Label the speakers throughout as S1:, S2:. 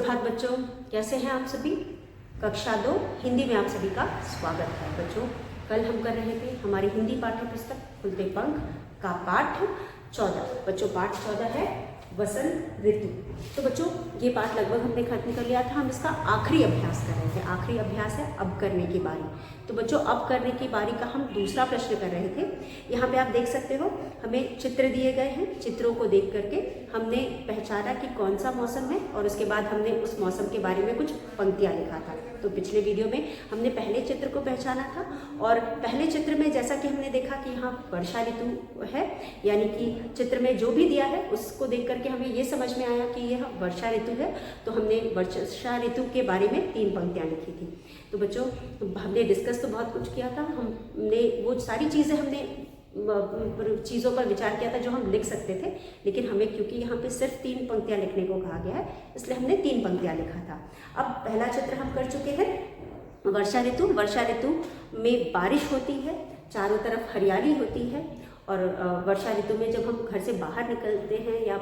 S1: सुप्रभात बच्चों, कैसे हैं आप सभी। कक्षा 2 हिंदी में आप सभी का स्वागत है। बच्चों, कल हम कर रहे थे हमारी हिंदी पाठ्य पुस्तक खुलते पंख का पाठ 14। बच्चों, पाठ 14 है वसंत ऋतु। तो बच्चों, ये पाठ लगभग हमने खत्म कर लिया था। हम इसका आखिरी अभ्यास कर रहे थे। आखिरी अभ्यास है अब करने की बारी। तो बच्चों, अब करने की बारी का हम दूसरा प्रश्न कर रहे थे। यहाँ पे आप देख सकते हो, हमें चित्र दिए गए हैं। चित्रों को देख करके हमने पहचाना कि कौन सा मौसम है और उसके बाद हमने उस मौसम के बारे में कुछ पंक्तियाँ लिखा था। तो पिछले वीडियो में हमने पहले चित्र को पहचाना था और पहले चित्र में जैसा कि हमने देखा कि यहाँ वर्षा ऋतु है, यानी कि चित्र में जो भी दिया है उसको देख करके हमें ये समझ में आया कि यह वर्षा ऋतु है। तो हमने वर्षा ऋतु के बारे में 3 पंक्तियाँ लिखी थी। तो बच्चों, हमने डिस्कस तो बहुत कुछ किया था। हमने वो सारी चीज़ें चीज़ों पर विचार किया था जो हम लिख सकते थे, लेकिन हमें क्योंकि यहाँ पे सिर्फ 3 पंक्तियाँ लिखने को कहा गया है, इसलिए हमने 3 पंक्तियाँ लिखा था। अब पहला चित्र हम कर चुके हैं वर्षा ऋतु। वर्षा ऋतु में बारिश होती है, चारों तरफ हरियाली होती है और वर्षा ऋतु में जब हम घर से बाहर निकलते हैं या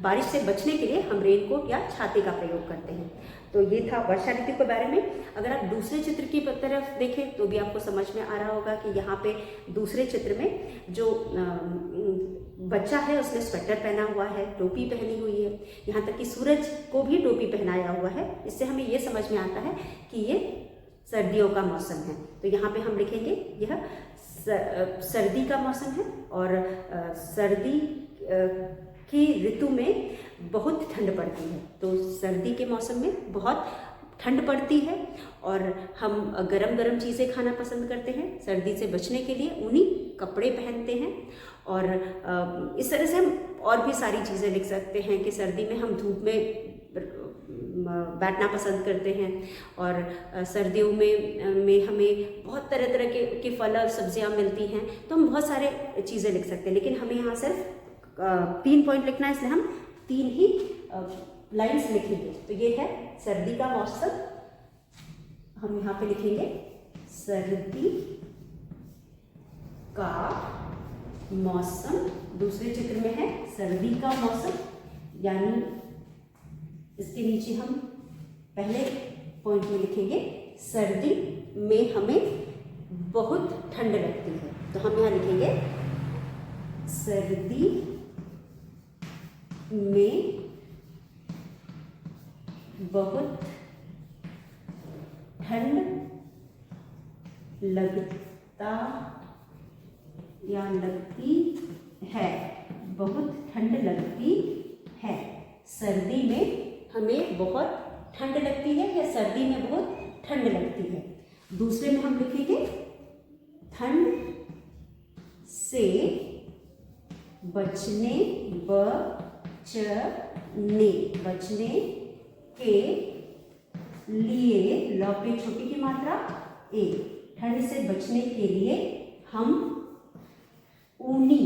S1: बारिश से बचने के लिए हम रेनकोट या छाते का प्रयोग करते हैं। तो ये था वर्षा ऋतु के बारे में। अगर आप दूसरे चित्र की तरफ देखें तो भी आपको समझ में आ रहा होगा कि यहाँ पे दूसरे चित्र में जो बच्चा है उसने स्वेटर पहना हुआ है, टोपी पहनी हुई है, यहाँ तक कि सूरज को भी टोपी पहनाया हुआ है। इससे हमें ये समझ में आता है कि ये सर्दियों का मौसम है। तो यहाँ पे हम लिखेंगे यह सर्दी का मौसम है और सर्दी की ऋतु में बहुत ठंड पड़ती है। तो सर्दी के मौसम में बहुत ठंड पड़ती है और हम गरम गरम चीज़ें खाना पसंद करते हैं। सर्दी से बचने के लिए ऊनी कपड़े पहनते हैं और इस तरह से हम और भी सारी चीज़ें लिख सकते हैं कि सर्दी में हम धूप में बैठना पसंद करते हैं और सर्दियों में हमें बहुत तरह तरह के फल और सब्जियां मिलती हैं। तो हम बहुत सारे चीज़ें लिख सकते हैं, लेकिन हमें यहाँ सिर्फ 3 पॉइंट लिखना है, इसलिए हम 3 ही लाइन्स लिखेंगे। तो ये है सर्दी का मौसम। हम यहाँ पे लिखेंगे सर्दी का मौसम। दूसरे चित्र में है सर्दी का मौसम, यानी इसके नीचे हम पहले पॉइंट में लिखेंगे सर्दी में हमें बहुत ठंड लगती है। तो हम यहाँ लिखेंगे सर्दी में बहुत ठंड लगता या लगती है, बहुत ठंड लगती है। सर्दी में हमें बहुत ठंड लगती है या सर्दी में बहुत ठंड लगती है। दूसरे में हम लिखेंगे ठंड से बचने बचने के लिए, लौ पे छोटी की मात्रा ए, ठंड से बचने के लिए हम ऊनी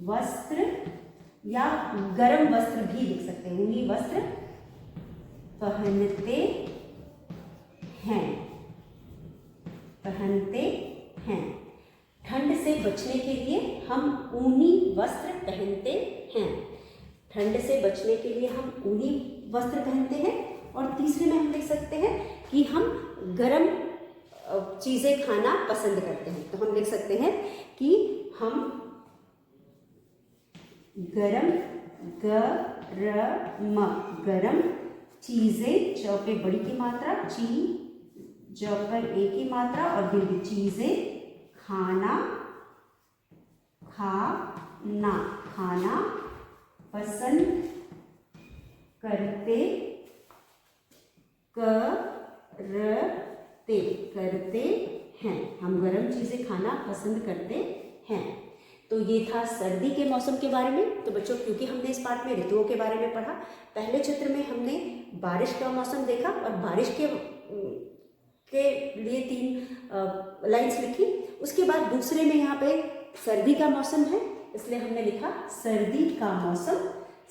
S1: वस्त्र या गर्म वस्त्र भी लिख सकते हैं। ऊनी वस्त्र पहनते हैं। ठंड से बचने के लिए हम ऊनी वस्त्र पहनते हैं। ठंड से बचने के लिए हम ऊनी वस्त्र पहनते हैं। और तीसरे में हम लिख सकते हैं कि हम गर्म चीज़ें खाना पसंद करते हैं। तो हम लिख सकते हैं कि हम गरम चीज़ें, च पे बड़ी की मात्रा, ज पर ए की मात्रा और दीर्घ, चीज़ें खाना पसंद करते हैं। हम गर्म चीज़ें खाना पसंद करते हैं। तो ये था सर्दी के मौसम के बारे में। तो बच्चों, क्योंकि हमने इस पाठ में ऋतुओं के बारे में पढ़ा, पहले चित्र में हमने बारिश का मौसम देखा और बारिश के लिए 3 लाइन्स लिखी। उसके बाद दूसरे में यहाँ पे सर्दी का मौसम है, इसलिए हमने लिखा सर्दी का मौसम।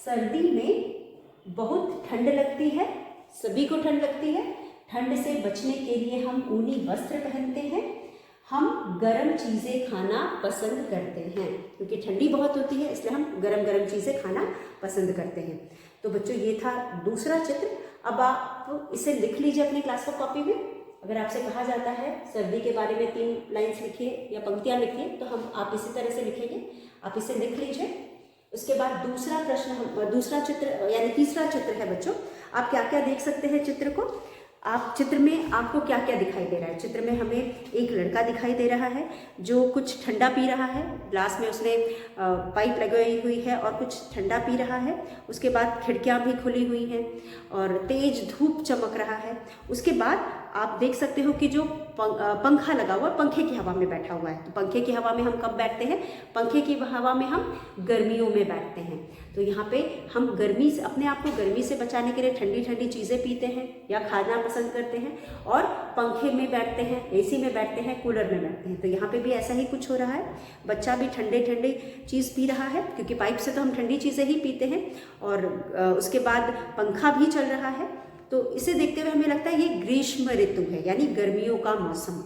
S1: सर्दी में बहुत ठंड लगती है, सभी को ठंड लगती है। ठंड से बचने के लिए हम ऊनी वस्त्र पहनते हैं। हम गर्म चीज़ें खाना पसंद करते हैं, क्योंकि ठंडी बहुत होती है इसलिए हम गरम गरम चीज़ें खाना पसंद करते हैं। तो बच्चों ये था दूसरा चित्र। अब आप इसे लिख लीजिए अपनी क्लास वर्क कॉपी में। अगर आपसे कहा जाता है सर्दी के बारे में 3 लाइन्स लिखिए या पंक्तियाँ लिखिए तो आप इसी तरह से लिखेंगे। आप इसे लिख लीजिए। उसके बाद दूसरा चित्र यानी तीसरा चित्र है बच्चों। आप क्या क्या देख सकते हैं चित्र को। आप चित्र में आपको क्या क्या दिखाई दे रहा है। चित्र में हमें एक लड़का दिखाई दे रहा है जो कुछ ठंडा पी रहा है। ग्लास में उसने पाइप लगाई हुई है और कुछ ठंडा पी रहा है। उसके बाद खिड़कियां भी खुली हुई हैं और तेज धूप चमक रहा है। उसके बाद आप देख सकते हो कि जो पंखा लगा हुआ पंखे की हवा में बैठा हुआ है। तो पंखे की हवा में हम कब बैठते हैं? पंखे की हवा में हम गर्मियों में बैठते हैं। तो यहाँ पे हम गर्मी से अपने आप को गर्मी से बचाने के लिए ठंडी ठंडी चीज़ें पीते हैं या खाना पसंद करते हैं और पंखे में बैठते हैं, एसी में बैठते हैं, कूलर में बैठते हैं। तो यहाँ पे भी ऐसा ही कुछ हो रहा है। बच्चा भी ठंडे ठंडे चीज़ पी रहा है क्योंकि पाइप से तो हम ठंडी चीज़ें ही पीते हैं और उसके बाद पंखा भी चल रहा है। तो इसे देखते हुए हमें लगता है ये ग्रीष्म ऋतु है यानी गर्मियों का मौसम।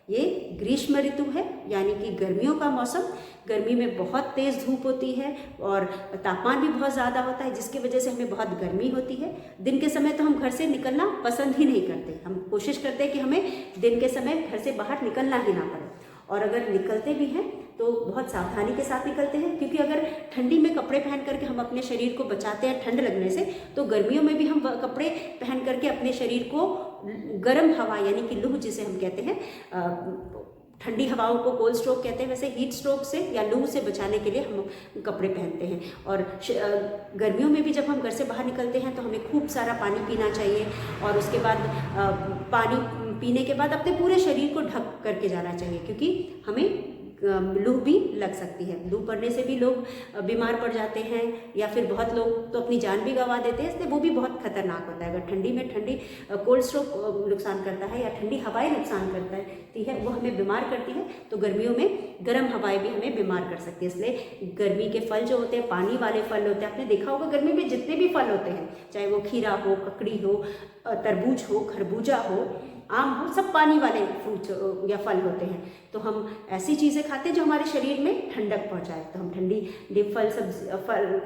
S1: ये ग्रीष्म ऋतु है यानी कि गर्मियों का मौसम। गर्मी में बहुत तेज़ धूप होती है और तापमान भी बहुत ज़्यादा होता है जिसकी वजह से हमें बहुत गर्मी होती है। दिन के समय तो हम घर से निकलना पसंद ही नहीं करते। हम कोशिश करते हैं कि हमें दिन के समय घर से बाहर निकलना ही ना पड़े और अगर निकलते भी हैं तो बहुत सावधानी के साथ निकलते हैं क्योंकि अगर ठंडी में कपड़े पहन करके हम अपने शरीर को बचाते हैं ठंड लगने से, तो गर्मियों में भी हम कपड़े पहन करके अपने शरीर को गर्म हवा यानी कि लू जिसे हम कहते हैं, ठंडी हवाओं को कोल्ड स्ट्रोक कहते हैं, वैसे हीट स्ट्रोक से या लू से बचाने के लिए हम कपड़े पहनते हैं। और गर्मियों में भी जब हम घर से बाहर निकलते हैं तो हमें खूब सारा पानी पीना चाहिए और उसके बाद पानी पीने के बाद अपने पूरे शरीर को ढक करके जाना चाहिए क्योंकि हमें लू भी लग सकती है। लू पड़ने से भी लोग बीमार पड़ जाते हैं या फिर बहुत लोग तो अपनी जान भी गंवा देते हैं, इसलिए वो भी बहुत खतरनाक होता है। अगर ठंडी में कोल्ड स्ट्रोक नुकसान करता है या ठंडी हवाएं नुकसान करती है वो हमें बीमार करती है, तो गर्मियों में गर्म हवाएं भी हमें बीमार कर सकती है। इसलिए गर्मी के फल जो होते हैं पानी वाले फल होते हैं। आपने देखा होगा गर्मी में जितने भी फल होते हैं, चाहे वो खीरा हो, ककड़ी हो, तरबूज हो, खरबूजा हो, आम हो, सब पानी वाले फ्रूट या फल होते हैं। तो हम ऐसी चीज़ें खाते हैं जो हमारे शरीर में ठंडक पहुंचाए। तो हम ठंडी फल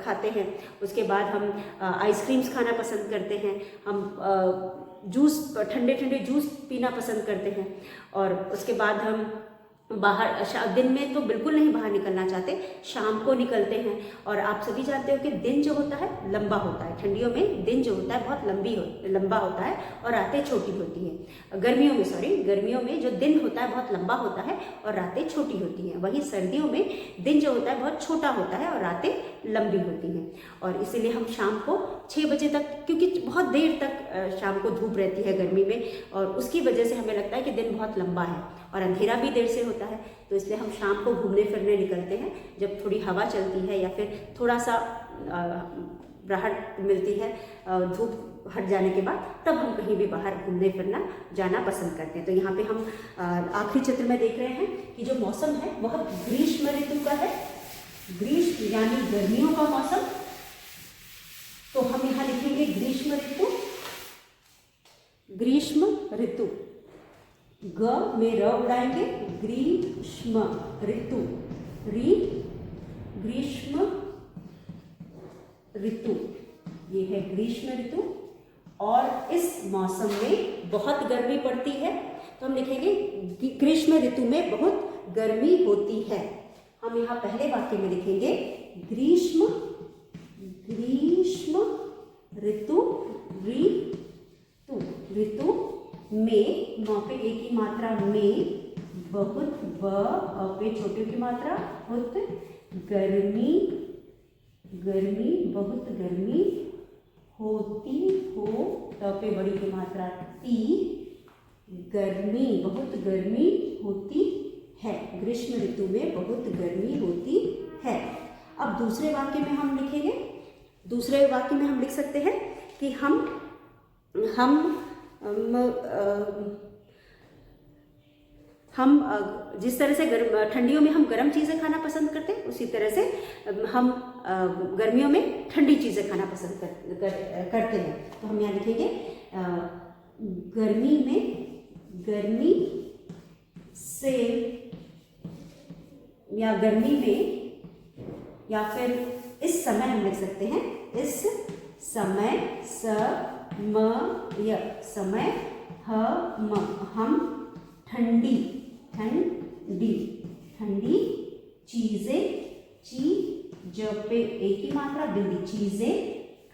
S1: खाते हैं। उसके बाद हम आइसक्रीम्स खाना पसंद करते हैं। हम जूस ठंडे ठंडे जूस पीना पसंद करते हैं और उसके बाद हम बाहर दिन में तो बिल्कुल नहीं बाहर निकलना चाहते, शाम को निकलते हैं। और आप सभी जानते हो कि दिन जो होता है लंबा होता है। ठंडियों में दिन जो होता है बहुत लंबा होता है और रातें छोटी होती हैं। गर्मियों में जो दिन होता है बहुत लंबा होता है और रातें छोटी होती हैं। वहीं सर्दियों में दिन जो होता है बहुत छोटा होता है और रातें लंबी होती हैं। और इसीलिए हम शाम को 6 बजे तक, क्योंकि बहुत देर तक शाम को धूप रहती है गर्मी में, और उसकी वजह से हमें लगता है कि दिन बहुत लंबा है और अंधेरा भी देर से होता है। तो इसलिए हम शाम को घूमने फिरने निकलते हैं जब थोड़ी हवा चलती है या फिर थोड़ा सा राहत मिलती है धूप हट जाने के बाद, तब हम कहीं भी बाहर घूमने फिरना जाना पसंद करते हैं। तो यहाँ पे हम आखिरी चित्र में देख रहे हैं कि जो मौसम है वह ग्रीष्म ऋतु का है। ग्रीष्म यानी गर्मियों का मौसम। तो हम यहाँ लिखेंगे ग्रीष्म ऋतु। ग्रीष्म ऋतु, ग में र उड़ाएंगे, ग्रीष्म ऋतु, ग्रीष्म ऋतु, ये है ग्रीष्म ऋतु। और इस मौसम में बहुत गर्मी पड़ती है, तो हम लिखेंगे ग्रीष्म ऋतु में बहुत गर्मी होती है। हम यहाँ पहले वाक्य में लिखेंगे ग्रीष्म ऋतु, ऋतु में, म पे एक की मात्रा में, बहुत, ब पे छोटे की मात्रा, बहुत गर्मी, बहुत गर्मी होती हो, त पे बड़ी की मात्रा ती, गर्मी, बहुत गर्मी होती है। ग्रीष्म ऋतु में बहुत गर्मी होती है। अब दूसरे वाक्य में हम लिखेंगे, दूसरे वाक्य में हम लिख सकते हैं कि हम जिस तरह से ठंडियों में हम गर्म चीज़ें खाना पसंद करते हैं, उसी तरह से हम गर्मियों में ठंडी चीज़ें खाना पसंद करते हैं। तो हम यहाँ लिखेंगे गर्मी से या गर्मी में, या फिर इस समय हम लिख सकते हैं, इस समय, समय, समय, हम ठंडी, ठंडी, ठंडी चीजें, चीज पे एक ही मात्रा, बिंदी, चीजें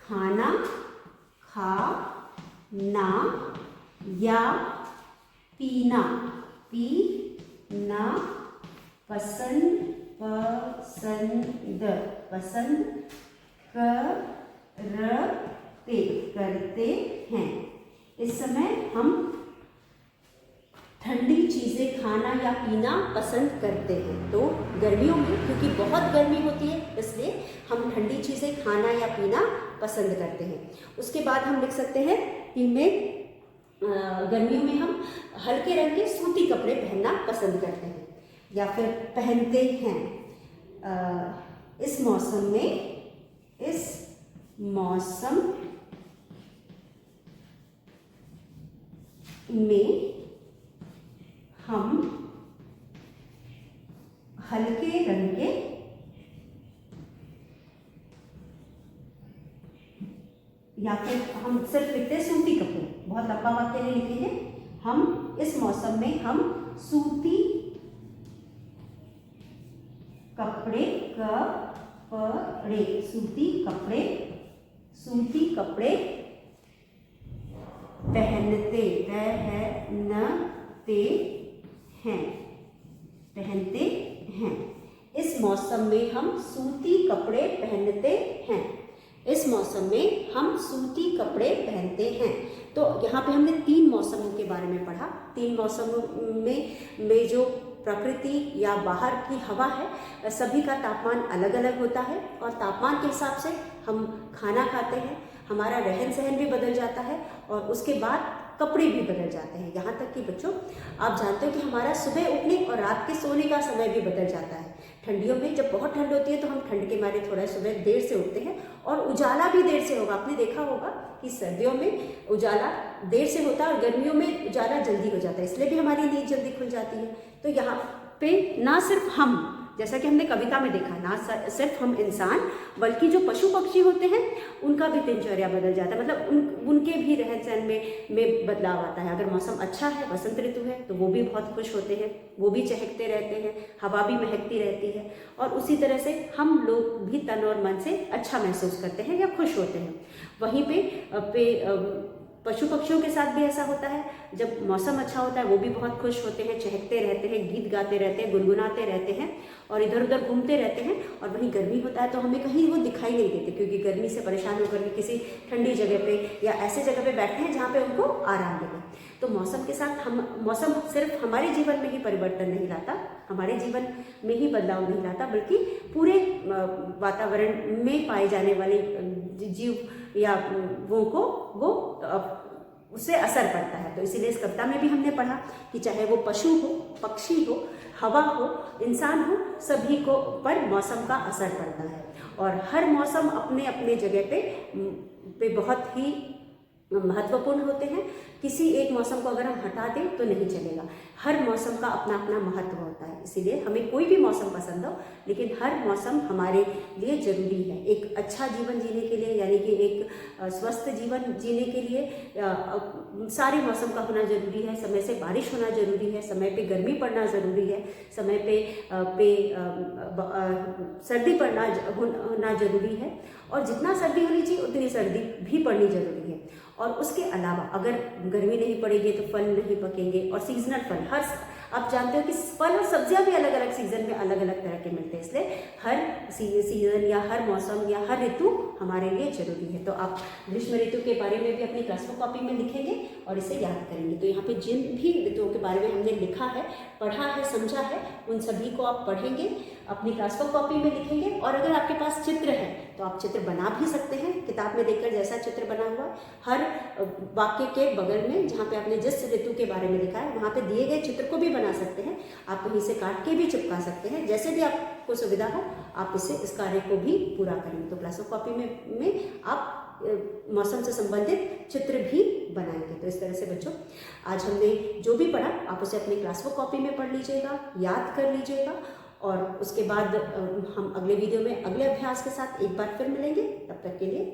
S1: खाना, खाना या पीना, पीना पसंद, पसंद, पसंद करते हैं। इस समय हम ठंडी चीज़ें खाना या पीना पसंद करते हैं। तो गर्मियों में क्योंकि बहुत गर्मी होती है इसलिए हम ठंडी चीज़ें खाना या पीना पसंद करते हैं। उसके बाद हम लिख सकते हैं कि गर्मियों में हम हल्के रंग के सूती कपड़े पहनना पसंद करते हैं या फिर पहनते हैं। इस मौसम में हम हल्के रंग के या फिर हम सिर्फ लिखते सूती कपड़े, बहुत लंबा वाक्य नहीं लिखेंगे। हम इस मौसम में हम सूती कपड़े, सूती कपड़े पहनते हैं। इस मौसम में हम सूती कपड़े पहनते हैं। इस मौसम में हम सूती कपड़े पहनते हैं। तो यहाँ पे हमने 3 मौसमों के बारे में पढ़ा। 3 मौसमों में जो प्रकृति या बाहर की हवा है, सभी का तापमान अलग अलग होता है और तापमान के हिसाब से हम खाना खाते हैं, हमारा रहन सहन भी बदल जाता है और उसके बाद कपड़े भी बदल जाते हैं। यहाँ तक कि बच्चों आप जानते हो कि हमारा सुबह उठने और रात के सोने का समय भी बदल जाता है। ठंडियों में जब बहुत ठंड होती है तो हम ठंड के मारे थोड़ा सुबह देर से उठते हैं और उजाला भी देर से होगा। आपने देखा होगा कि सर्दियों में उजाला देर से होता है और गर्मियों में उजाला जल्दी हो जाता है, इसलिए भी हमारी नींद जल्दी खुल जाती है। तो यहाँ पे ना सिर्फ हम, जैसा कि हमने कविता में देखा, ना सिर्फ हम इंसान बल्कि जो पशु पक्षी होते हैं उनका भी दिनचर्या बदल जाता है, मतलब उनके भी रहन सहन में बदलाव आता है। अगर मौसम अच्छा है, बसंत ऋतु है, तो वो भी बहुत खुश होते हैं, वो भी चहकते रहते हैं, हवा भी महकती रहती है और उसी तरह से हम लोग भी तन और मन से अच्छा महसूस करते हैं या खुश होते हैं। वहीं पे पशु पक्षियों के साथ भी ऐसा होता है। जब मौसम अच्छा होता है वो भी बहुत खुश होते हैं, चहकते रहते हैं, गीत गाते रहते हैं, गुनगुनाते रहते हैं और इधर उधर घूमते रहते हैं। और वहीं गर्मी होता है तो हमें कहीं वो दिखाई नहीं देते, क्योंकि गर्मी से परेशान होकर के किसी ठंडी जगह पे या ऐसे जगह पे बैठते हैं जहाँ पे उनको आराम मिले। तो मौसम के साथ मौसम सिर्फ हमारे जीवन में ही परिवर्तन नहीं लाता, हमारे जीवन में ही बदलाव नहीं लाता, बल्कि पूरे वातावरण में पाए जाने वाले जीव या वो उससे असर पड़ता है। तो इसीलिए इस कविता में भी हमने पढ़ा कि चाहे वो पशु हो, पक्षी हो, हवा हो, इंसान हो, सभी को पर मौसम का असर पड़ता है और हर मौसम अपने अपने जगह पे बहुत ही महत्वपूर्ण होते हैं। किसी एक मौसम को अगर हम हटा दें तो नहीं चलेगा, हर मौसम का अपना अपना महत्व होता है। इसीलिए हमें कोई भी मौसम पसंद हो, लेकिन हर मौसम हमारे लिए जरूरी है। एक अच्छा जीवन जीने के लिए, यानी कि एक स्वस्थ जीवन जीने के लिए सारे मौसम का होना जरूरी है। समय से बारिश होना जरूरी है, समय पे गर्मी पड़ना ज़रूरी है, समय पे सर्दी पड़ना होना जरूरी है और जितना सर्दी होनी चाहिए उतनी सर्दी भी पड़नी जरूरी है। और उसके अलावा अगर गर्मी नहीं पड़ेगी तो फल नहीं पकेंगे और सीजनल फल, आप जानते हो कि फल और सब्जियां भी अलग अलग सीजन में अलग अलग तरह के मिलते हैं, इसलिए हर सीजन या हर मौसम या हर ऋतु हमारे लिए जरूरी है। तो आप ग्रीष्म ऋतु के बारे में भी अपनी क्लास कॉपी में लिखेंगे और इसे याद करेंगे। तो यहाँ पे जिन भी ऋतुओं के बारे में हमने लिखा है, पढ़ा है, समझा है, उन सभी को आप पढ़ेंगे, अपनी क्लास कॉपी में लिखेंगे। और अगर आपके पास चित्र है तो आप चित्र बना भी सकते हैं, किताब में देखकर जैसा चित्र बना हुआ हर वाक्य के बगल में जहाँ पे आपने जिस ऋतु के बारे में लिखा है वहाँ पे दिए गए चित्र को भी बना सकते हैं। आप वहीं से काट के भी चिपका सकते हैं, जैसे भी आपको सुविधा हो आप इस कार्य को भी पूरा करेंगे। तो क्लास कॉपी में आप मौसम से संबंधित चित्र भी बनाएंगे। तो इस तरह से बच्चों आज हमने जो भी पढ़ा आप उसे अपनी क्लास वर्क कॉपी में पढ़ लीजिएगा, याद कर लीजिएगा, और उसके बाद हम अगले वीडियो में अगले अभ्यास के साथ एक बार फिर मिलेंगे। तब तक के लिए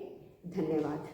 S1: धन्यवाद।